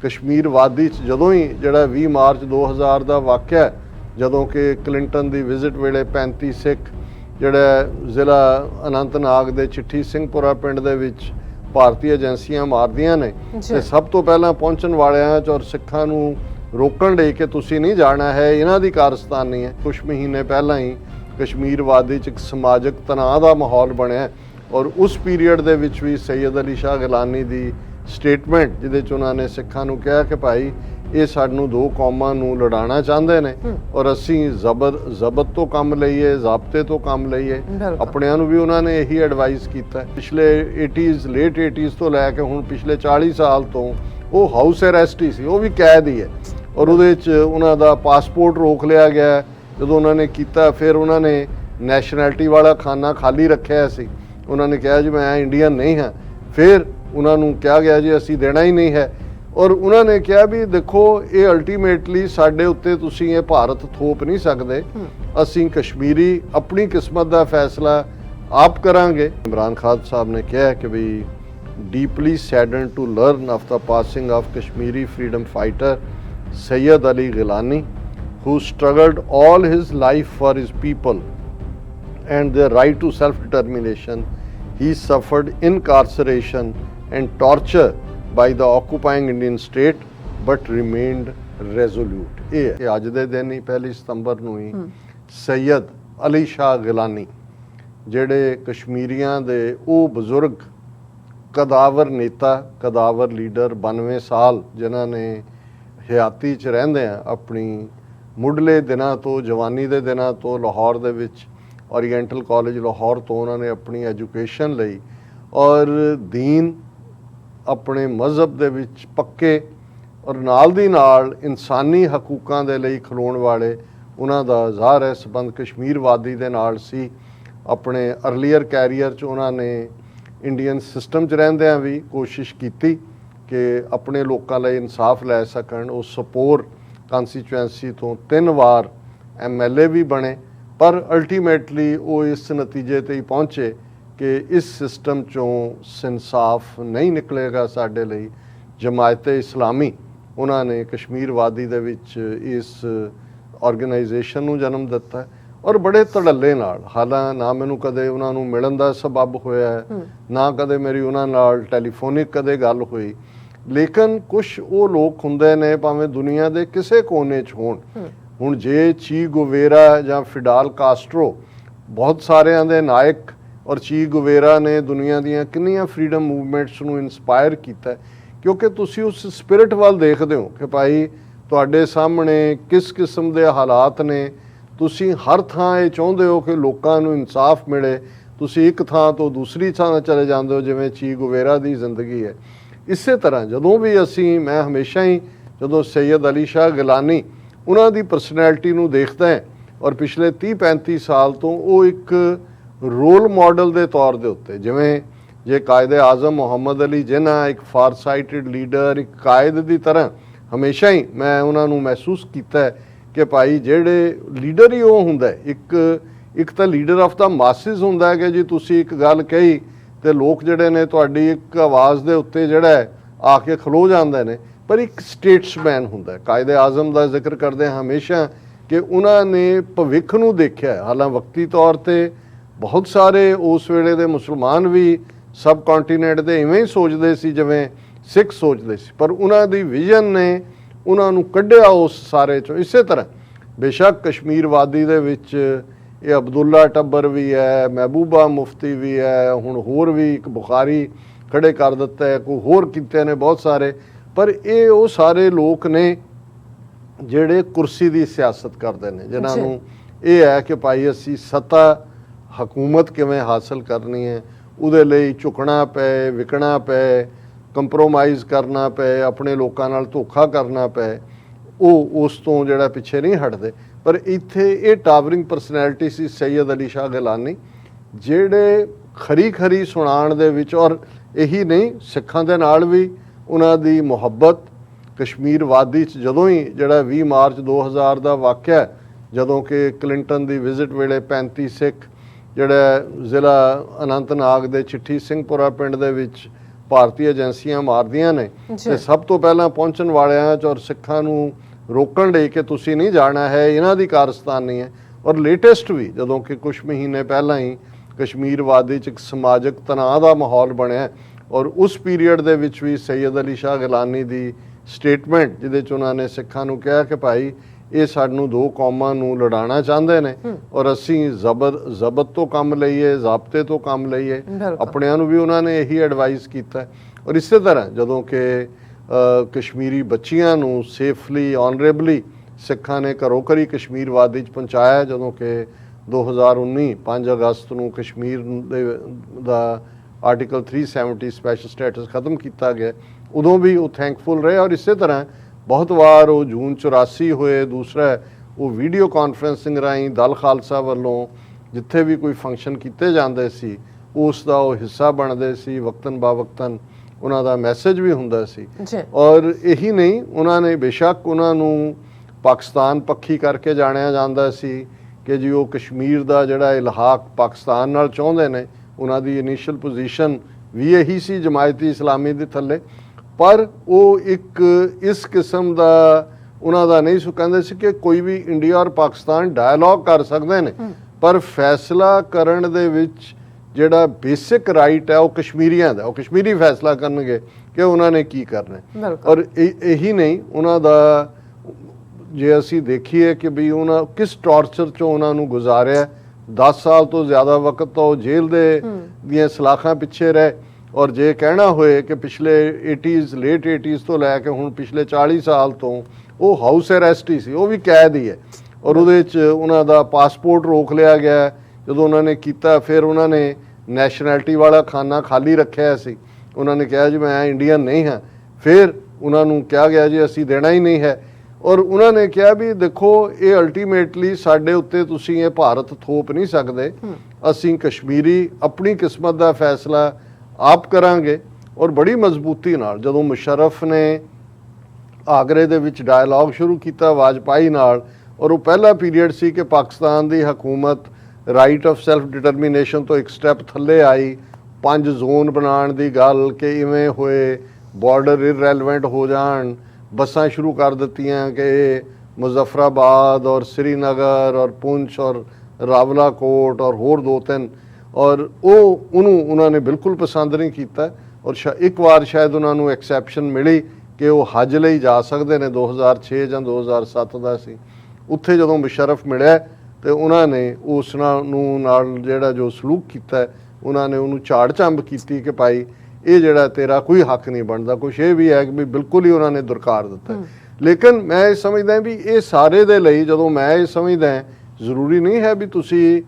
कश्मीर वादी च जदों ही जिहड़ा 20 मार्च 2000 का वाक़या जदों कि क्लिंटन की विजिट वेले 35 सिख जिहड़ा जिला अनंतनाग दे चिट्ठी ਸਿੰਘਪੁਰਾ पिंड दे विच भारतीय एजेंसियां मारदियां ने ते सब तो पहला पहुंचण वालियां च और सिखां नूं रोकण लई कि तुसीं नहीं जाना है, इन्हां दी कारस्तानी है। कुछ महीने पहला ही कश्मीर वादी च एक समाजिक तनाव का माहौल बनिया और उस पीरीयड दे विच भी सैयद अली शाह गिलानी दी स्टेटमेंट जिहदे च उन्हां ने सिखां नूं कहा कि भाई ये सानू दो कौमां नूं लड़ाना चाहते हैं और असी जबत तो काम लईए, ज़ाबते तो काम लईए। अपनिਆਂ ਨੂੰ भी उन्होंने यही एडवाइस किया। पिछले 80s लेट 80s तो लैके हुण पिछले 40 साल तो वो हाउस अरेस्ट ही सी, वो भी कैद ही है और उहदे च उन्हां दा पासपोर्ट रोक लिया गया जदों उन्होंने किया। फिर उन्होंने नैशनैलिटी वाला खाना खाली रखा सी, उन्होंने कहा जी मैं इंडियन नहीं हाँ। फिर उन्होंने कहा गया जी असी देना ही नहीं है और उन्होंने कहा भी देखो ये अल्टीमेटली साडे उत्ते तुसीं ये भारत थोप नहीं सकते, असीं कश्मीरी अपनी किस्मत का फैसला आप करांगे। इमरान खान साहब ने कहा कि भी deeply saddened to learn of the passing of Kashmiri freedom fighter Syed Ali Geelani who struggled all his life for his people and their right to self-determination. He suffered incarceration and torture by the occupying Indian state but remained resolute. ਇਹ ਅੱਜ ਦੇ ਦਿਨ ਹੀ 1 ਸਤੰਬਰ ਨੂੰ ਹੀ ਸੈयद ਅਲੀ ਸ਼ਾਹ ਗਿਲਾਨੀ ਜਿਹੜੇ ਕਸ਼ਮੀਰੀਆਂ ਦੇ ਉਹ ਬਜ਼ੁਰਗ ਕਦਾਵਰ ਨੇਤਾ, ਕਦਾਵਰ ਲੀਡਰ 92 ਸਾਲ ਜਿਨ੍ਹਾਂ ਨੇ ਹਯਾਤੀ 'ਚ ਰਹਿੰਦੇ ਆ ਆਪਣੀ ਮੁੱਢਲੇ ਦਿਨਾਂ ਤੋਂ ਜਵਾਨੀ ਦੇ ਦਿਨਾਂ ਤੋਂ ਲਾਹੌਰ ਦੇ ਵਿੱਚ ओरिएंटल कॉलेज लाहौर तो उन्होंने अपनी एजुकेशन लई और दीन अपने मजहब दे विच पक्के और नाल दी नाल इंसानी हकूकां दे लई खलोण वाले उन्हां दा ज़ाहिर है संबंध कश्मीर वादी दे नाल सी। अपने अर्लीयर कैरीयर च उन्होंने इंडियन सिस्टम च रहिंदियां भी कोशिश कीती कि अपने लोकां लई इंसाफ लै सकण। उस सपोर कॉन्स्टिट्यूएंसी तो 3 वार MLA भी बने पर अल्टीमेटली वो इस नतीजे ते ही पहुँचे कि इस सिस्टम चों इंसाफ नहीं निकलेगा साडे लई। जमायत इस्लामी उन्होंने कश्मीर वादी दे विच इस ऑर्गेनाइजेशन नूं जन्म दिता है और बड़े धड़ल्ले नाल। हालां ना मैनूं कदे उन्हां नूं मिलण दा सबब होया है, ना कदे मेरी उन्हां नाल टैलीफोनिक कदे गल हुई, लेकिन कुछ वो लोग हुंदे ने भावें दुनिया दे किसे कोने च होण। ਹੁਣ ਜੇ ची गुवेरा ਜਾਂ ਫਿਡਾਲ ਕਾਸਟਰੋ ਬਹੁਤ ਸਾਰਿਆਂ ਦੇ ਨਾਇਕ ਔਰ ची गुवेरा ਨੇ ਦੁਨੀਆ ਦੀਆਂ ਕਿੰਨੀਆਂ ਫਰੀडम ਮੂਵਮੈਂਟਸ ਨੂੰ ਇਨਸਪਾਇਰ ਕੀਤਾ ਕਿਉਂਕਿ ਤੁਸੀਂ ਉਸ ਸਪਿਰਿਟ ਵੱਲ ਦੇਖਦੇ ਹੋ ਕਿ ਭਾਈ ਤੁਹਾਡੇ ਸਾਹਮਣੇ ਕਿਸ ਕਿਸਮ ਦੇ ਹਾਲਾਤ ਨੇ। ਤੁਸੀਂ ਹਰ ਥਾਂ ਇਹ ਚਾਹੁੰਦੇ ਹੋ ਕਿ ਲੋਕਾਂ ਨੂੰ ਇਨਸਾਫ ਮਿਲੇ, ਤੁਸੀਂ ਇੱਕ ਥਾਂ ਤੋਂ ਦੂਸਰੀ ਥਾਂ ਚਲੇ ਜਾਂਦੇ ਹੋ ਜਿਵੇਂ ची गुवेरा ਦੀ ਜ਼ਿੰਦਗੀ ਹੈ। ਇਸੇ ਤਰ੍ਹਾਂ ਜਦੋਂ ਵੀ ਅਸੀਂ ਮੈਂ ਹਮੇਸ਼ਾ ਹੀ ਜਦੋਂ ਸੈयद ਅਲੀ ਸ਼ਾਹ ਗਿਲਾਨੀ उन्हों की परसनैलिटी नूं देखता है और पिछले 30-35 साल तो वो एक रोल मॉडल के तौर के उत्ते जिमें जे कायदे आज़म मुहम्मद अली जिन्ना एक फारसाइटेड लीडर एक कायद की तरह हमेशा ही मैं उन्होंने महसूस किया है कि भाई जेड़े लीडर ही वो हुंदा है एक तो लीडर ऑफ द मासिस हुंदा है कि जी तुसी एक गल कही तो लोग जिहड़े ने तुहाडी एक आवाज़ के उत्ते जिहड़ा है आके खलो जांदे ने। पर एक स्टेट्समैन हुंदा है। कायदे आज़म का जिक्र करते हैं हमेशा कि उन्होंने भविख नूं देखिया। हालां वक्ती तौर पर बहुत सारे उस वेले दे मुसलमान भी सब कॉन्टीनेंट के इवें ही सोचते सी जिवें सिख सोचते सी, पर उन्हां दी विजन ने उन्हां नूं कढ़िया उस सारे चों। इसे तरह बेशक कश्मीर वादी दे विच ये अब्दुल्ला टब्बर भी है, महबूबा मुफ्ती भी है, हुण होर भी एक बुखारी खड़े कर दिता है, कोई होर कीते ने बहुत सारे। पर ये वो सारे लोग ने ਜਿਹੜੇ ਕੁਰਸੀ ਦੀ ਸਿਆਸਤ ਕਰਦੇ ਨੇ ਜਿਨ੍ਹਾਂ ਨੂੰ ਇਹ ਹੈ ਕਿ ਭਾਈ ਅਸੀਂ ਸੱਤਾ ਹਕੂਮਤ ਕਿਵੇਂ ਹਾਸਲ ਕਰਨੀ ਹੈ, ਉਹਦੇ ਲਈ ਝੁਕਣਾ ਪਏ, ਵਿਕਣਾ ਪਏ, ਕੰਪਰੋਮਾਈਜ਼ ਕਰਨਾ ਪਏ, ਆਪਣੇ ਲੋਕਾਂ ਨਾਲ ਧੋਖਾ ਕਰਨਾ ਪਏ, ਉਹ ਉਸ ਤੋਂ ਜਿਹੜਾ ਪਿੱਛੇ ਨਹੀਂ ਹਟਦੇ। ਪਰ ਇੱਥੇ ਇਹ ਟਾਵਰਿੰਗ ਪਰਸਨੈਲਿਟੀ ਸੀ ਸੈयद ਅਲੀ ਸ਼ਾਹ ਗਿਲਾਨੀ ਜਿਹੜੇ ਖਰੀ ਸੁਣਾਉਣ ਦੇ ਵਿੱਚ ਔਰ ਇਹੀ ਨਹੀਂ ਸਿੱਖਾਂ ਦੇ ਨਾਲ ਵੀ ਉਹਨਾਂ ਦੀ ਮੁਹੱਬਤ। ਕਸ਼ਮੀਰ ਵਾਦੀ 'ਚ ਜਦੋਂ ਹੀ ਜਿਹੜਾ 20 ਮਾਰਚ 2000 ਦਾ ਵਾਕਿਆ ਜਦੋਂ ਕਿ ਕਲਿੰਟਨ ਦੀ ਵਿਜ਼ਿਟ ਵੇਲੇ 35 ਸਿੱਖ ਜਿਹੜਾ ਜ਼ਿਲ੍ਹਾ ਅਨੰਤਨਾਗ ਦੇ ਚਿੱਠੀ ਸਿੰਘਪੁਰਾ ਪਿੰਡ ਦੇ ਵਿੱਚ ਭਾਰਤੀ ਏਜੰਸੀਆਂ ਮਾਰਦੀਆਂ ਨੇ ਤੇ ਸਭ ਤੋਂ ਪਹਿਲਾਂ ਪਹੁੰਚਣ ਵਾਲਿਆਂ 'ਚ ਔਰ ਸਿੱਖਾਂ ਨੂੰ ਰੋਕਣ ਲਈ ਕਿ ਤੁਸੀਂ ਨਹੀਂ ਜਾਣਾ ਹੈ, ਇਹਨਾਂ ਦੀ ਕਾਰਸਤਾਨੀ ਹੈ। ਔਰ ਲੇਟੈਸਟ ਵੀ ਜਦੋਂ ਕਿ ਕੁਝ ਮਹੀਨੇ ਪਹਿਲਾਂ ਹੀ ਕਸ਼ਮੀਰ ਵਾਦੀ 'ਚ ਇੱਕ ਸਮਾਜਿਕ ਤਣਾਅ ਦਾ ਮਾਹੌਲ ਬਣਿਆ ਔਰ ਉਸ ਪੀਰੀਅਡ ਦੇ ਵਿੱਚ ਵੀ ਸੈਯਦ ਅਲੀ ਸ਼ਾਹ ਗਿਲਾਨੀ ਦੀ ਸਟੇਟਮੈਂਟ ਜਿਹਦੇ 'ਚ ਉਹਨਾਂ ਨੇ ਸਿੱਖਾਂ ਨੂੰ ਕਿਹਾ ਕਿ ਭਾਈ ਇਹ ਸਾਨੂੰ ਦੋ ਕੌਮਾਂ ਨੂੰ ਲੜਾਉਣਾ ਚਾਹੁੰਦੇ ਨੇ ਔਰ ਅਸੀਂ ਜ਼ਬਤ ਤੋਂ ਕੰਮ ਲਈਏ, ਜ਼ਾਬਤੇ ਤੋਂ ਕੰਮ ਲਈਏ। ਆਪਣਿਆਂ ਨੂੰ ਵੀ ਉਹਨਾਂ ਨੇ ਇਹੀ ਐਡਵਾਈਸ ਕੀਤਾ। ਔਰ ਇਸੇ ਤਰ੍ਹਾਂ ਜਦੋਂ ਕਿ ਕਸ਼ਮੀਰੀ ਬੱਚੀਆਂ ਨੂੰ ਸੇਫਲੀ ਆਨਰੇਬਲੀ ਸਿੱਖਾਂ ਨੇ ਘਰੋਂ ਘਰੀ ਕਸ਼ਮੀਰ ਵਾਦੀ 'ਚ ਪਹੁੰਚਾਇਆ, ਜਦੋਂ ਕਿ 2019 5 ਅਗਸਤ ਨੂੰ ਕਸ਼ਮੀਰ ਦਾ ਆਰਟੀਕਲ 370 ਸਪੈਸ਼ਲ ਸਟੇਟਸ ਖਤਮ ਕੀਤਾ ਗਿਆ, ਉਦੋਂ ਵੀ ਉਹ ਥੈਂਕਫੁਲ ਰਹੇ। ਔਰ ਇਸੇ ਤਰ੍ਹਾਂ ਬਹੁਤ ਵਾਰ ਉਹ ਜੂਨ 84 ਹੋਏ, ਦੂਸਰਾ ਉਹ ਵੀਡੀਓ ਕਾਨਫਰੰਸਿੰਗ ਰਾਹੀਂ ਦਲ ਖਾਲਸਾ ਵੱਲੋਂ ਜਿੱਥੇ ਵੀ ਕੋਈ ਫੰਕਸ਼ਨ ਕੀਤੇ ਜਾਂਦੇ ਸੀ ਉਸ ਦਾ ਉਹ ਹਿੱਸਾ ਬਣਦੇ ਸੀ, ਵਕਤਨ ਬਾ ਵਕਤਨ ਉਹਨਾਂ ਦਾ ਮੈਸੇਜ ਵੀ ਹੁੰਦਾ ਸੀ। ਔਰ ਇਹੀ ਨਹੀਂ, ਉਹਨਾਂ ਨੇ ਬੇਸ਼ੱਕ ਉਹਨਾਂ ਨੂੰ ਪਾਕਿਸਤਾਨ ਪੱਖੀ ਕਰਕੇ ਜਾਣਿਆ ਜਾਂਦਾ ਸੀ ਕਿ ਜੀ ਉਹ ਕਸ਼ਮੀਰ ਦਾ ਜਿਹੜਾ ਇਲਹਾਕ ਪਾਕਿਸਤਾਨ ਨਾਲ ਚਾਹੁੰਦੇ ਨੇ, ਉਹਨਾਂ ਦੀ ਇਨੀਸ਼ੀਅਲ ਪੋਜੀਸ਼ਨ ਵੀ ਇਹੀ ਸੀ ਜਮਾਇਤੀ ਇਸਲਾਮੀ ਦੇ ਥੱਲੇ, ਪਰ ਉਹ ਇੱਕ ਇਸ ਕਿਸਮ ਦਾ ਉਹਨਾਂ ਦਾ ਨਹੀਂ ਸੋ ਕਹਿੰਦੇ ਸੀ ਕਿ ਕੋਈ ਵੀ ਇੰਡੀਆ ਔਰ ਪਾਕਿਸਤਾਨ ਡਾਇਲੌਗ ਕਰ ਸਕਦੇ ਨੇ, ਪਰ ਫੈਸਲਾ ਕਰਨ ਦੇ ਵਿੱਚ ਜਿਹੜਾ ਬੇਸਿਕ ਰਾਈਟ ਹੈ ਉਹ ਕਸ਼ਮੀਰੀਆਂ ਦਾ, ਉਹ ਕਸ਼ਮੀਰੀ ਫੈਸਲਾ ਕਰਨਗੇ ਕਿ ਉਹਨਾਂ ਨੇ ਕੀ ਕਰਨਾ। ਔਰ ਇਹੀ ਨਹੀਂ, ਉਹਨਾਂ ਦਾ ਜੇ ਅਸੀਂ ਦੇਖੀਏ ਕਿ ਵੀ ਉਹਨਾਂ ਕਿਸ ਟੌਰਚਰ 'ਚੋਂ ਉਹਨਾਂ ਨੂੰ ਗੁਜ਼ਾਰਿਆ, 10 ਸਾਲ ਤੋਂ ਜ਼ਿਆਦਾ ਵਕਤ ਤਾਂ ਉਹ ਜੇਲ੍ਹ ਦੇ ਦੀਆਂ ਸਲਾਖਾਂ ਪਿੱਛੇ ਰਹੇ। ਔਰ ਜੇ ਕਹਿਣਾ ਹੋਏ ਕਿ ਪਿਛਲੇ 80s ਲੇਟ 80s ਤੋਂ ਲੈ ਕੇ ਹੁਣ ਪਿਛਲੇ 40 ਸਾਲ ਤੋਂ ਉਹ ਹਾਊਸ ਅਰੈਸਟ ਹੀ ਸੀ, ਉਹ ਵੀ ਕੈਦ ਹੀ ਹੈ। ਔਰ ਉਹਦੇ 'ਚ ਉਹਨਾਂ ਦਾ ਪਾਸਪੋਰਟ ਰੋਕ ਲਿਆ ਗਿਆ ਜਦੋਂ ਉਹਨਾਂ ਨੇ ਕੀਤਾ। ਫਿਰ ਉਹਨਾਂ ਨੇ ਨੈਸ਼ਨੈਲਿਟੀ ਵਾਲਾ ਖਾਨਾ ਖਾਲੀ ਰੱਖਿਆ ਸੀ, ਉਹਨਾਂ ਨੇ ਕਿਹਾ ਜੀ ਮੈਂ ਇੰਡੀਅਨ ਨਹੀਂ ਹਾਂ। ਫਿਰ ਉਹਨਾਂ ਨੂੰ ਕਿਹਾ ਗਿਆ ਜੀ ਅਸੀਂ ਦੇਣਾ ਹੀ ਨਹੀਂ ਹੈ। ਔਰ ਉਹਨਾਂ ਨੇ ਕਿਹਾ ਵੀ ਦੇਖੋ ਇਹ ਅਲਟੀਮੇਟਲੀ ਸਾਡੇ ਉੱਤੇ ਤੁਸੀਂ ਇਹ ਭਾਰਤ ਥੋਪ ਨਹੀਂ ਸਕਦੇ, ਅਸੀਂ ਕਸ਼ਮੀਰੀ ਆਪਣੀ ਕਿਸਮਤ ਦਾ ਫੈਸਲਾ ਆਪ ਕਰਾਂਗੇ। ਔਰ ਬੜੀ ਮਜ਼ਬੂਤੀ ਨਾਲ ਜਦੋਂ ਮੁਸ਼ਰਫ ਨੇ ਆਗਰੇ ਦੇ ਵਿੱਚ ਡਾਇਲੌਗ ਸ਼ੁਰੂ ਕੀਤਾ ਵਾਜਪਾਈ ਨਾਲ, ਔਰ ਉਹ ਪਹਿਲਾ ਪੀਰੀਅਡ ਸੀ ਕਿ ਪਾਕਿਸਤਾਨ ਦੀ ਹਕੂਮਤ ਰਾਈਟ ਆਫ ਸੈਲਫ ਡਿਟਰਮੀਨੇਸ਼ਨ ਤੋਂ ਇੱਕ ਸਟੈਪ ਥੱਲੇ ਆਈ, 5 ਜ਼ੋਨ ਬਣਾਉਣ ਦੀ ਗੱਲ ਕਿ ਇਵੇਂ ਹੋਏ ਬਾਰਡਰ ਇਰਰੈਲੇਵੈਂਟ ਹੋ ਜਾਣ, ਬੱਸਾਂ ਸ਼ੁਰੂ ਕਰ ਦਿੱਤੀਆਂ ਕਿ ਮੁਜ਼ੱਫਰਾਬਾਦ ਔਰ ਸ੍ਰੀਨਗਰ ਔਰ ਪੁੰਛ ਔਰ ਰਾਵਲਾਕੋਟ ਔਰ ਹੋਰ 2-3, ਔਰ ਉਹਨੂੰ ਉਹਨਾਂ ਨੇ ਬਿਲਕੁਲ ਪਸੰਦ ਨਹੀਂ ਕੀਤਾ। ਔਰ ਇੱਕ ਵਾਰ ਸ਼ਾਇਦ ਉਹਨਾਂ ਨੂੰ ਐਕਸੈਪਸ਼ਨ ਮਿਲੀ ਕਿ ਉਹ ਹੱਜ ਲਈ ਜਾ ਸਕਦੇ ਨੇ, 2006 ਜਾਂ 2007 ਦਾ ਸੀ। ਉੱਥੇ ਜਦੋਂ ਮੁਸ਼ਰਫ ਮਿਲਿਆ ਤੇ ਉਹਨਾਂ ਨੇ ਉਸ ਨਾਲ ਜਿਹੜਾ ਜੋ ਸਲੂਕ ਕੀਤਾ, ਉਹਨਾਂ ਨੇ ਉਹਨੂੰ ਝਾੜ ਝੰਬ ਕੀਤੀ ਕਿ ਭਾਈ ਇਹ ਜਿਹੜਾ ਤੇਰਾ ਕੋਈ ਹੱਕ ਨਹੀਂ ਬਣਦਾ। ਕੁਛ ਇਹ ਵੀ ਹੈ ਕਿ ਵੀ ਬਿਲਕੁਲ ਹੀ ਉਹਨਾਂ ਨੇ ਦੁਰਕਾਰ ਦਿੱਤਾ। ਲੇਕਿਨ ਮੈਂ ਇਹ ਸਮਝਦਾ ਵੀ ਇਹ ਸਾਰੇ ਦੇ ਲਈ, ਜਦੋਂ ਮੈਂ ਇਹ ਸਮਝਦਾ ਜ਼ਰੂਰੀ ਨਹੀਂ ਹੈ ਵੀ ਤੁਸੀਂ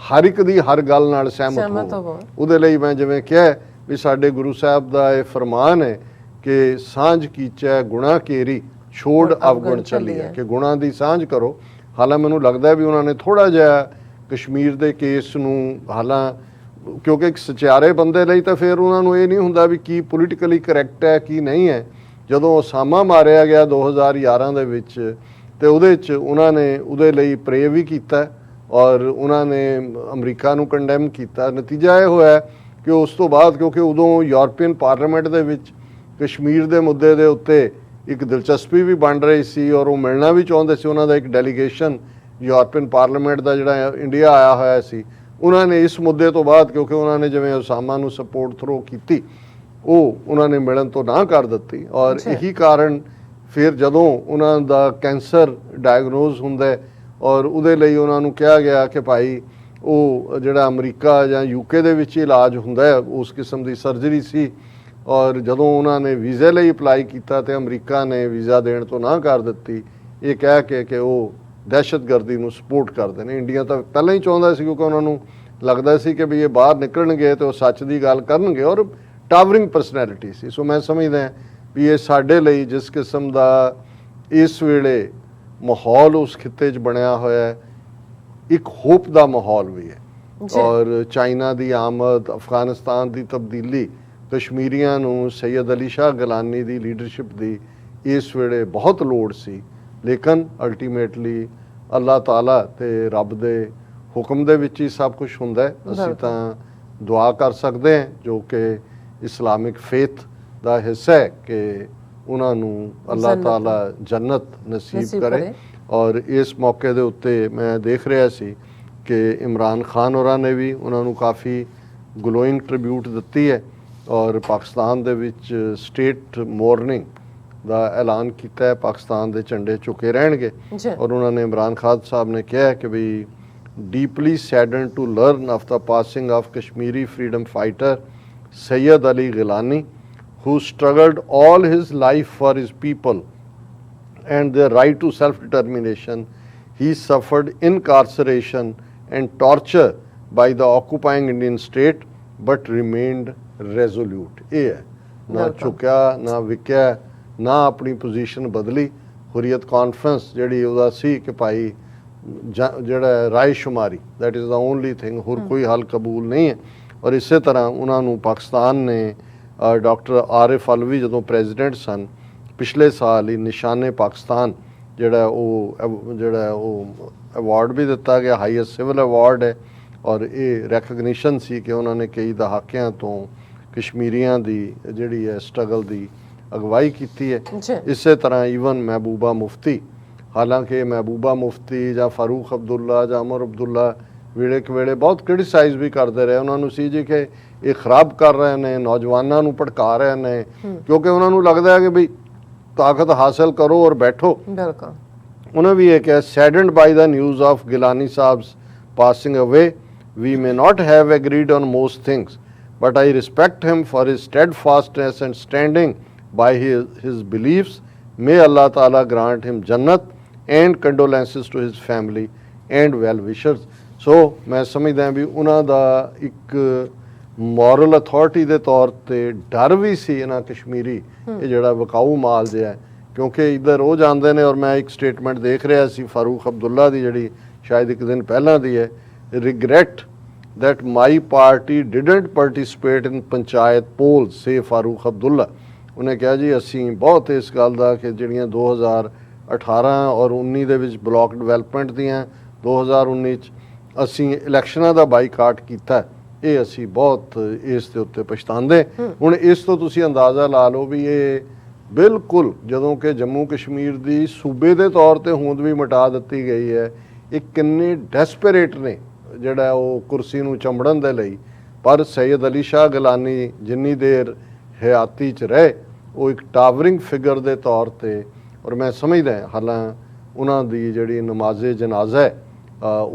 ਹਰ ਇੱਕ ਦੀ ਹਰ ਗੱਲ ਨਾਲ ਸਹਿਮਤ ਹੋ। ਉਹਦੇ ਲਈ ਮੈਂ ਜਿਵੇਂ ਕਿਹਾ ਵੀ ਸਾਡੇ ਗੁਰੂ ਸਾਹਿਬ ਦਾ ਇਹ ਫਰਮਾਨ ਹੈ ਕਿ ਸਾਂਝ ਕੀਚੈ ਗੁਣਾ ਕੇਰੀ ਛੋੜ ਅਵਗੁਣ ਚੱਲੀਏ, ਕਿ ਗੁਣਾ ਦੀ ਸਾਂਝ ਕਰੋ। ਹਾਲਾਂ ਮੈਨੂੰ ਲੱਗਦਾ ਵੀ ਉਹਨਾਂ ਨੇ ਥੋੜਾ ਜਿਹਾ ਕਸ਼ਮੀਰ ਦੇ ਕੇਸ ਨੂੰ, ਹਾਲਾਂ ਕਿਉਂਕਿ ਇੱਕ ਸਚਿਆਰੇ ਬੰਦੇ ਲਈ ਤਾਂ ਫਿਰ ਉਹਨਾਂ ਨੂੰ ਇਹ ਨਹੀਂ ਹੁੰਦਾ ਵੀ ਕੀ ਪੋਲੀਟੀਕਲੀ ਕਰੈਕਟ ਹੈ ਕੀ ਨਹੀਂ ਹੈ। ਜਦੋਂ ਉਸਾਮਾ ਮਾਰਿਆ ਗਿਆ 2011 ਦੇ ਵਿੱਚ ਤੇ ਉਹਦੇ 'ਚ ਉਹਨਾਂ ਨੇ ਉਹਦੇ ਲਈ ਪ੍ਰੇ ਵੀ ਕੀਤਾ ਔਰ ਉਹਨਾਂ ਨੇ ਅਮਰੀਕਾ ਨੂੰ ਕੰਡੈਮ ਕੀਤਾ। ਨਤੀਜਾ ਇਹ ਹੋਇਆ ਕਿ ਉਸ ਤੋਂ ਬਾਅਦ, ਕਿਉਂਕਿ ਉਦੋਂ ਯੂਰਪੀਅਨ ਪਾਰਲੀਮੈਂਟ ਦੇ ਵਿੱਚ ਕਸ਼ਮੀਰ ਦੇ ਮੁੱਦੇ ਦੇ ਉੱਤੇ ਇੱਕ ਦਿਲਚਸਪੀ ਵੀ ਬਣ ਰਹੀ ਸੀ ਔਰ ਉਹ ਮਿਲਣਾ ਵੀ ਚਾਹੁੰਦੇ ਸੀ। ਉਹਨਾਂ ਦਾ ਇੱਕ ਡੈਲੀਗੇਸ਼ਨ ਯੂਰਪੀਅਨ ਪਾਰਲੀਮੈਂਟ ਦਾ ਜਿਹੜਾ ਇੰਡੀਆ ਆਇਆ ਹੋਇਆ ਸੀ, ਉਹਨਾਂ ਨੇ ਇਸ ਮੁੱਦੇ ਤੋਂ ਬਾਅਦ, ਕਿਉਂਕਿ ਉਹਨਾਂ ਨੇ ਜਿਵੇਂ ਉਸਾਮਾ ਨੂੰ ਸਪੋਰਟ ਥਰੋ ਕੀਤੀ, ਉਹ ਉਹਨਾਂ ਨੇ ਮਿਲਣ ਤੋਂ ਨਾ ਕਰ ਦਿੱਤੀ। ਔਰ ਇਹੀ ਕਾਰਨ ਫਿਰ ਜਦੋਂ ਉਹਨਾਂ ਦਾ ਕੈਂਸਰ ਡਾਇਗਨੋਜ਼ ਹੁੰਦਾ ਔਰ ਉਹਦੇ ਲਈ ਉਹਨਾਂ ਨੂੰ ਕਿਹਾ ਗਿਆ ਕਿ ਭਾਈ ਉਹ ਜਿਹੜਾ ਅਮਰੀਕਾ ਜਾਂ ਯੂਕੇ ਦੇ ਵਿੱਚ ਇਲਾਜ ਹੁੰਦਾ, ਉਸ ਕਿਸਮ ਦੀ ਸਰਜਰੀ ਸੀ। ਔਰ ਜਦੋਂ ਉਹਨਾਂ ਨੇ ਵੀਜ਼ੇ ਲਈ ਅਪਲਾਈ ਕੀਤਾ ਤੇ ਅਮਰੀਕਾ ਨੇ ਵੀਜ਼ਾ ਦੇਣ ਤੋਂ ਨਾ ਕਰ ਦਿੱਤੀ, ਇਹ ਕਹਿ ਕੇ ਕਿ ਉਹ ਦਹਿਸ਼ਤਗਰਦੀ ਨੂੰ ਸਪੋਰਟ ਕਰਦੇ ਨੇ। ਇੰਡੀਆ ਤਾਂ ਪਹਿਲਾਂ ਹੀ ਚਾਹੁੰਦਾ ਸੀ, ਕਿਉਂਕਿ ਉਹਨਾਂ ਨੂੰ ਲੱਗਦਾ ਸੀ ਕਿ ਵੀ ਇਹ ਬਾਹਰ ਨਿਕਲਣਗੇ ਤੇ ਉਹ ਸੱਚ ਦੀ ਗੱਲ ਕਰਨਗੇ ਔਰ ਟਾਵਰਿੰਗ ਪਰਸਨੈਲਿਟੀ ਸੀ। ਸੋ ਮੈਂ ਸਮਝਦਾ ਵੀ ਇਹ ਸਾਡੇ ਲਈ ਜਿਸ ਕਿਸਮ ਦਾ ਇਸ ਵੇਲੇ ਮਾਹੌਲ ਉਸ ਖਿੱਤੇ 'ਚ ਬਣਿਆ ਹੋਇਆ, ਇੱਕ ਹੋਪ ਦਾ ਮਾਹੌਲ ਵੀ ਹੈ। ਔਰ ਚਾਈਨਾ ਦੀ ਆਮਦ, ਅਫਗਾਨਿਸਤਾਨ ਦੀ ਤਬਦੀਲੀ, ਕਸ਼ਮੀਰੀਆਂ ਨੂੰ ਸੈਯਦ ਅਲੀ ਸ਼ਾਹ ਗਿਲਾਨੀ ਦੀ ਲੀਡਰਸ਼ਿਪ ਦੀ ਇਸ ਵੇਲੇ ਬਹੁਤ ਲੋੜ ਸੀ। ਲੇਕਿਨ ਅਲਟੀਮੇਟਲੀ ਅੱਲਾਹ ਤਾਲਾ ਤੇ ਰੱਬ ਦੇ ਹੁਕਮ ਦੇ ਵਿੱਚ ਹੀ ਸਭ ਕੁਝ ਹੁੰਦਾ। ਅਸੀਂ ਤਾਂ ਦੁਆ ਕਰ ਸਕਦੇ ਹਾਂ ਜੋ ਕਿ ਇਸਲਾਮਿਕ ਫੇਥ ਦਾ ਹਿੱਸਾ ਹੈ ਕਿ ਉਹਨਾਂ ਨੂੰ ਅੱਲਾਹ ਤਾਲਾ ਜੰਨਤ ਨਸੀਬ ਕਰੇ। ਔਰ ਇਸ ਮੌਕੇ ਦੇ ਉੱਤੇ ਮੈਂ ਦੇਖ ਰਿਹਾ ਸੀ ਕਿ ਇਮਰਾਨ ਖਾਨ ਹੋਰਾਂ ਨੇ ਵੀ ਉਹਨਾਂ ਨੂੰ ਕਾਫੀ ਗਲੋਇੰਗ ਟ੍ਰਿਬਿਊਟ ਦਿੱਤੀ ਹੈ ਔਰ ਪਾਕਿਸਤਾਨ ਦੇ ਵਿੱਚ ਸਟੇਟ ਮੋਰਨਿੰਗ ਦਾ ਐਲਾਨ ਕੀਤਾ ਹੈ, ਪਾਕਿਸਤਾਨ ਦੇ ਝੰਡੇ ਝੁਕੇ ਰਹਿਣਗੇ। ਔਰ ਉਹਨਾਂ ਨੇ ਇਮਰਾਨ ਖਾਨ ਸਾਹਿਬ ਨੇ ਕਿਹਾ ਕਿ we deeply saddened to learn of the passing of Kashmiri freedom fighter Syed Ali Geelani who struggled all his life for his people and their right to self-determination. He suffered incarceration and torture by the occupying Indian state but remained resolute. ਇਹ ਹੈ, ਨਾ ਝੁਕਿਆ ਨਾ ਵਿਕਿਆ ਨਾ ਆਪਣੀ position ਬਦਲੀ। ਹੁਰੀਅਤ conference ਜਿਹੜੀ ਉਹਦਾ ਸੀ ਕਿ ਭਾਈ ਜਿਹੜਾ ਰਾਏਸ਼ੁਮਾਰੀ that is the only thing, ਹੋਰ ਕੋਈ ਹੱਲ ਕਬੂਲ ਨਹੀਂ ਹੈ। ਔਰ ਇਸੇ ਤਰ੍ਹਾਂ ਉਹਨਾਂ ਨੂੰ ਪਾਕਿਸਤਾਨ ਨੇ ਡਾਕਟਰ ਆਰਿਫ ਅਲਵੀ ਜਦੋਂ ਪ੍ਰੈਜ਼ੀਡੈਂਟ ਸਨ ਪਿਛਲੇ ਸਾਲ ਹੀ ਨਿਸ਼ਾਨੇ ਪਾਕਿਸਤਾਨ ਜਿਹੜਾ ਉਹ ਅਵਾਰਡ ਵੀ ਦਿੱਤਾ ਗਿਆ, ਹਾਈਐਸਟ ਸਿਵਲ ਅਵਾਰਡ ਹੈ। ਔਰ ਇਹ ਰੈਕਗਨੀਸ਼ਨ ਸੀ ਕਿ ਉਹਨਾਂ ਨੇ ਕਈ ਦਹਾਕਿਆਂ ਤੋਂ ਕਸ਼ਮੀਰੀਆਂ ਦੀ ਜਿਹੜੀ ਹੈ ਸਟਰਗਲ ਦੀ ਅਗਵਾਈ ਕੀਤੀ ਹੈ। ਇਸੇ ਤਰ੍ਹਾਂ ਈਵਨ ਮਹਿਬੂਬਾ ਮੁਫਤੀ, ਹਾਲਾਂਕਿ ਮਹਿਬੂਬਾ ਮੁਫਤੀ ਜਾਂ ਫਾਰੂਕ ਅਬਦੁੱਲਾ ਜਾਂ ਅਮਰ ਅਬਦੁੱਲਾ ਵੇਲੇ ਕੁ ਵੇਲੇ ਬਹੁਤ ਕ੍ਰਿਟਿਸਾਈਜ਼ ਵੀ ਕਰਦੇ ਰਹੇ। ਉਹਨਾਂ ਨੂੰ ਸੀ ਜੀ ਕਿ ਇਹ ਖਰਾਬ ਕਰ ਰਹੇ ਨੇ, ਨੌਜਵਾਨਾਂ ਨੂੰ ਭੜਕਾ ਰਹੇ ਨੇ, ਕਿਉਂਕਿ ਉਹਨਾਂ ਨੂੰ ਲੱਗਦਾ ਹੈ ਕਿ ਬਈ ਤਾਕਤ ਹਾਸਲ ਕਰੋ ਔਰ ਬੈਠੋ। ਬਿਲਕੁਲ ਉਹਨਾਂ ਵੀ ਇਹ ਕਿਹਾ, ਸੈਡਨਡ ਬਾਈ ਦਾ news of Gilani Sahib's passing ਅਵੇ we may not have agreed on most things, but I respect him for his steadfastness and standing by his beliefs. May Allah Ta'ala grant him Jannat and condolences to his family and well-wishers. So मैं समझदा भी उन्हां दा एक moral authority ਦੇ ਤੌਰ ਤੇ ਡਰ ਵੀ ਸੀ ਇਹਨਾਂ ਕਸ਼ਮੀਰੀ ਇਹ ਜਿਹੜਾ ਵਿਕਾਊ ਮਾਲ ਜਿਹਾ ਹੈ, ਕਿਉਂਕਿ ਇੱਧਰ ਉਹ ਜਾਂਦੇ ਨੇ। ਔਰ ਮੈਂ ਇੱਕ ਸਟੇਟਮੈਂਟ ਦੇਖ ਰਿਹਾ ਸੀ ਫਾਰੂਕ ਅਬਦੁੱਲਾ ਦੀ ਜਿਹੜੀ ਸ਼ਾਇਦ ਇੱਕ ਦਿਨ ਪਹਿਲਾਂ ਦੀ ਹੈ, regret that my party didn't participate in panchayat polls, say Farooq Abdullah. ਉਹਨੇ ਕਿਹਾ ਜੀ ਅਸੀਂ ਬਹੁਤ ਇਸ ਗੱਲ ਦਾ ਕਿ ਜਿਹੜੀਆਂ 2018 ਔਰ 19 ਦੇ ਵਿੱਚ ਬਲਾਕ ਡਿਵੈਲਪਮੈਂਟ ਦੀਆਂ 2019 'ਚ ਅਸੀਂ ਇਲੈਕਸ਼ਨਾਂ ਦਾ ਬਾਈਕਾਟ ਕੀਤਾ, ਇਹ ਅਸੀਂ ਬਹੁਤ ਇਸ ਦੇ ਉੱਤੇ ਪਛਤਾਉਂਦੇ। ਹੁਣ ਇਸ ਤੋਂ ਤੁਸੀਂ ਅੰਦਾਜ਼ਾ ਲਾ ਲਓ ਵੀ ਇਹ ਬਿਲਕੁਲ ਜਦੋਂ ਕਿ ਜੰਮੂ ਕਸ਼ਮੀਰ ਦੀ ਸੂਬੇ ਦੇ ਤੌਰ ਤੇ ਹੋਂਦ ਵੀ ਮਿਟਾ ਦਿੱਤੀ ਗਈ ਹੈ, ਇਹ ਕਿੰਨੇ ਡੈਸਪਰੇਟ ਨੇ ਜਿਹੜਾ ਉਹ ਕੁਰਸੀ ਨੂੰ ਚੰਬੜਨ ਦੇ ਲਈ। ਪਰ ਸੈਯਦ ਅਲੀ ਸ਼ਾਹ ਗਿਲਾਨੀ ਜਿੰਨੀ ਦੇਰ ਹਯਾਤੀ 'ਚ ਰਹੇ ਉਹ ਇੱਕ ਟਾਵਰਿੰਗ ਫਿਗਰ ਦੇ ਤੌਰ ਤੇ, ਔਰ ਮੈਂ ਸਮਝਦਾ ਹਾਲਾਂ ਉਹਨਾਂ ਦੀ ਜਿਹੜੀ ਨਮਾਜ਼ੇ ਜਨਾਜ਼ਾ ਹੈ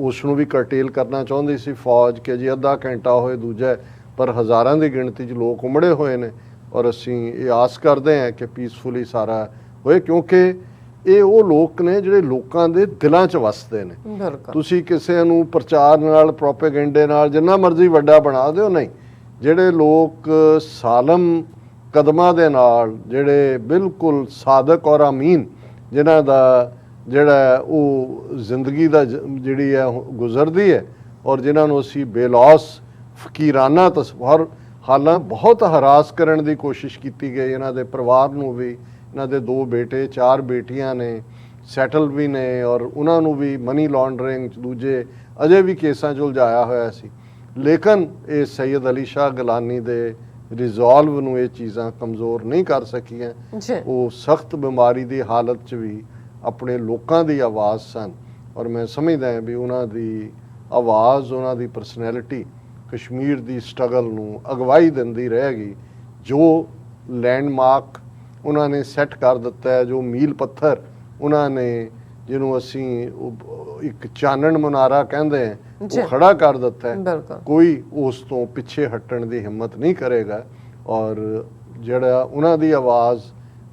ਉਸ ਨੂੰ ਵੀ ਕਰਟੇਲ ਕਰਨਾ ਚਾਹੁੰਦੀ ਸੀ ਫੌਜ ਕਿ ਜੀ ਅੱਧਾ ਘੰਟਾ ਹੋਏ ਦੂਜਾ, ਪਰ ਹਜ਼ਾਰਾਂ ਦੀ ਗਿਣਤੀ 'ਚ ਲੋਕ ਉਮੜੇ ਹੋਏ ਨੇ। ਔਰ ਅਸੀਂ ਇਹ ਆਸ ਕਰਦੇ ਹਾਂ ਕਿ ਪੀਸਫੁਲੀ ਸਾਰਾ ਹੋਏ, ਕਿਉਂਕਿ ਇਹ ਉਹ ਲੋਕ ਨੇ ਜਿਹੜੇ ਲੋਕਾਂ ਦੇ ਦਿਲਾਂ 'ਚ ਵਸਦੇ ਨੇ। ਤੁਸੀਂ ਕਿਸੇ ਨੂੰ ਪ੍ਰਚਾਰ ਨਾਲ ਪ੍ਰੋਪੇਗੈਂਡੇ ਨਾਲ ਜਿੰਨਾ ਮਰਜ਼ੀ ਵੱਡਾ ਬਣਾ ਦਿਓ, ਨਹੀਂ, ਜਿਹੜੇ ਲੋਕ ਸਾਲਮ ਕਦਮਾਂ ਦੇ ਨਾਲ, ਜਿਹੜੇ ਬਿਲਕੁਲ ਸਾਦਕ ਔਰ ਅਮੀਨ, ਜਿਨ੍ਹਾਂ ਦਾ ਜਿਹੜਾ ਉਹ ਜ਼ਿੰਦਗੀ ਦਾ ਜਿਹੜੀ ਹੈ ਗੁਜ਼ਰਦੀ ਹੈ, ਔਰ ਜਿਨ੍ਹਾਂ ਨੂੰ ਅਸੀਂ ਬੇਲੌਸ ਫਕੀਰਾਨਾ ਤਸਵਰ ਹਾਲਾਂ ਬਹੁਤ ਹਰਾਸ ਕਰਨ ਦੀ ਕੋਸ਼ਿਸ਼ ਕੀਤੀ ਗਈ। ਇਹਨਾਂ ਦੇ ਪਰਿਵਾਰ ਨੂੰ ਵੀ, ਇਹਨਾਂ ਦੇ 2 ਬੇਟੇ 4 ਬੇਟੀਆਂ ਨੇ, ਸੈਟਲ ਵੀ ਨੇ, ਔਰ ਉਹਨਾਂ ਨੂੰ ਵੀ ਮਨੀ ਲਾਂਡਰਿੰਗ 'ਚ ਦੂਜੇ ਅਜੇ ਵੀ ਕੇਸਾਂ 'ਚ ਉਲਝਾਇਆ ਹੋਇਆ ਸੀ। ਲੇਕਿਨ ਇਹ ਸੈਯਦ ਅਲੀ ਸ਼ਾਹ ਗਿਲਾਨੀ ਦੇ ਰਿਜ਼ੋਲਵ ਨੂੰ ਇਹ ਚੀਜ਼ਾਂ ਕਮਜ਼ੋਰ ਨਹੀਂ ਕਰ ਸਕੀਆਂ। ਉਹ ਸਖਤ ਬਿਮਾਰੀ ਦੀ ਹਾਲਤ 'ਚ ਵੀ ਆਪਣੇ ਲੋਕਾਂ ਦੀ ਆਵਾਜ਼ ਸਨ, ਔਰ ਮੈਂ ਸਮਝਦਾ ਵੀ ਉਹਨਾਂ ਦੀ ਆਵਾਜ਼, ਉਹਨਾਂ ਦੀ ਪਰਸਨੈਲਿਟੀ ਕਸ਼ਮੀਰ ਦੀ ਸਟਰਗਲ ਨੂੰ ਅਗਵਾਈ ਦਿੰਦੀ ਰਹੇਗੀ। ਜੋ ਲੈਂਡਮਾਰਕ ਉਹਨਾਂ ਨੇ ਸੈੱਟ ਕਰ ਦਿੱਤਾ ਹੈ, ਜੋ ਮੀਲ ਪੱਥਰ ਉਹਨਾਂ ਨੇ, ਜਿਹਨੂੰ ਅਸੀਂ ਇੱਕ ਚਾਨਣ ਮੁਨਾਰਾ ਕਹਿੰਦੇ ਹਾਂ, ਉਹ ਖੜਾ ਕਰ ਦਿੱਤਾ ਹੈ, ਕੋਈ ਉਸ ਤੋਂ ਪਿੱਛੇ ਹਟਣ ਦੀ ਹਿੰਮਤ ਨਹੀਂ ਕਰੇਗਾ। ਔਰ ਜਿਹੜਾ ਉਹਨਾਂ ਦੀ ਆਵਾਜ਼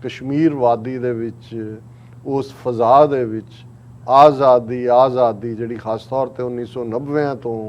ਕਸ਼ਮੀਰ ਵਾਦੀ ਦੇ ਵਿੱਚ, ਉਸ ਫਜ਼ਾ ਦੇ ਵਿੱਚ ਆਜ਼ਾਦੀ ਜਿਹੜੀ ਖਾਸ ਤੌਰ ਤੇ 1990 ਤੋਂ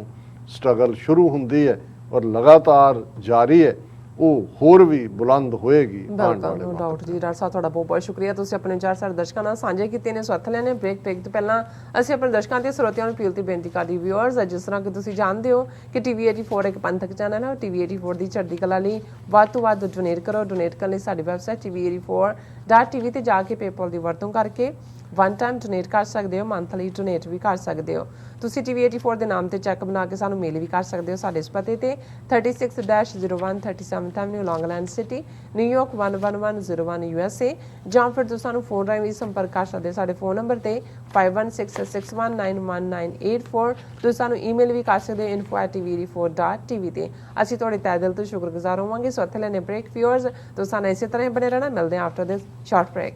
ਸਟਰਗਲ ਸ਼ੁਰੂ ਹੁੰਦੀ ਹੈ ਔਰ ਲਗਾਤਾਰ ਜਾਰੀ ਹੈ, ਉਹ ਹੋਰ ਵੀ ਬੁਲੰਦ ਹੋਏਗੀ। ਨੋ ਡਾਊਟ ਜੀ। ਡਾਕਟਰ ਸਾਹਿਬ ਤੁਹਾਡਾ ਬਹੁਤ ਬਹੁਤ ਸ਼ੁਕਰੀਆ, ਤੁਸੀਂ ਆਪਣੇ ਵਿਚਾਰ ਸਾਡੇ ਦਰਸ਼ਕਾਂ ਨਾਲ ਸਾਂਝੇ ਕੀਤੇ ਨੇ। ਸਵਾਥ ਲੈਣੇ ਬ੍ਰੇਕ ਤੋਂ ਪਹਿਲਾਂ ਅਸੀਂ ਆਪਣੇ ਦਰਸ਼ਕਾਂ ਤੇ ਸਰੋਤਿਆਂ ਨੂੰ ਅਪੀਲ ਤੇ ਬੇਨਤੀ ਕਰਦੀ, ਵਿਊਅਰਸ, ਜਿਸ ਤਰ੍ਹਾਂ ਕਿ ਤੁਸੀਂ ਜਾਣਦੇ ਹੋ ਕਿ TV 84 ਇੱਕ ਪੰਥਕ ਚੈਨਲ ਹੈ। TV 84 ਦੀ ਚੜ੍ਹਦੀ ਕਲਾ ਲਈ ਵੱਧ ਤੋਂ ਵੱਧ ਡੋਨੇਟ ਕਰੋ। ਡੋਨੇਟ ਕਰਨ ਲਈ ਸਾਡੀ ਵੈਬਸਾਈਟ TV84.tv ਤੇ ਜਾ ਕੇ ਪੇਪਾਲ ਦੀ ਵਰਤੋਂ ਕਰਕੇ ਵਨ ਟਾਈਮ ਡੋਨੇਟ ਕਰ ਸਕਦੇ ਹੋ, ਮੰਥਲੀ ਡੋਨੇਟ ਵੀ ਕਰ ਸਕਦੇ ਹੋ। ਤੁਸੀਂ TV 84 ਦੇ ਨਾਮ ਤੇ ਚੈੱਕ ਬਣਾ ਕੇ ਸਾਨੂੰ ਮੇਲ ਵੀ ਕਰ ਸਕਦੇ ਹੋ ਸਾਡੇ ਇਸ ਪਤੇ ਤੇ 36-0137 7th Avenue, Long Island City, New York 11101 USA, ਜਾਂ ਫਿਰ ਤੁਸੀਂ ਸਾਨੂੰ ਫੋਨ ਰਾਹੀਂ ਵੀ ਸੰਪਰਕ ਕਰ ਸਕਦੇ ਸਾਡੇ ਫੋਨ ਨੰਬਰ ਤੇ 5166191984। ਤੁਸੀਂ ਸਾਨੂੰ ਈਮੇਲ ਵੀ ਕਰ ਸਕਦੇ info@tvd4.tv ਤੇ। ਅਸੀਂ ਤੁਹਾਡੇ ਤਹਿ ਦਿਲ ਤੋਂ ਸ਼ੁਕਰਗੁਜ਼ਾਰ ਹੋਵਾਂਗੇ। ਸੋ ਇੱਥੇ ਲੈਣੇ ਬ੍ਰੇਕ। ਵਿਊਅਰਸ ਤੁਸੀਂ ਸਾਨੂੰ ਇਸੇ ਤਰ੍ਹਾਂ ਹੀ ਬਣੇ ਰਹਿਣਾ। ਮਿਲਦੇ ਹਾਂ ਆਫਟਰ ਦਿਸ ਸ਼ਾਰਟ ਬ੍ਰੇਕ।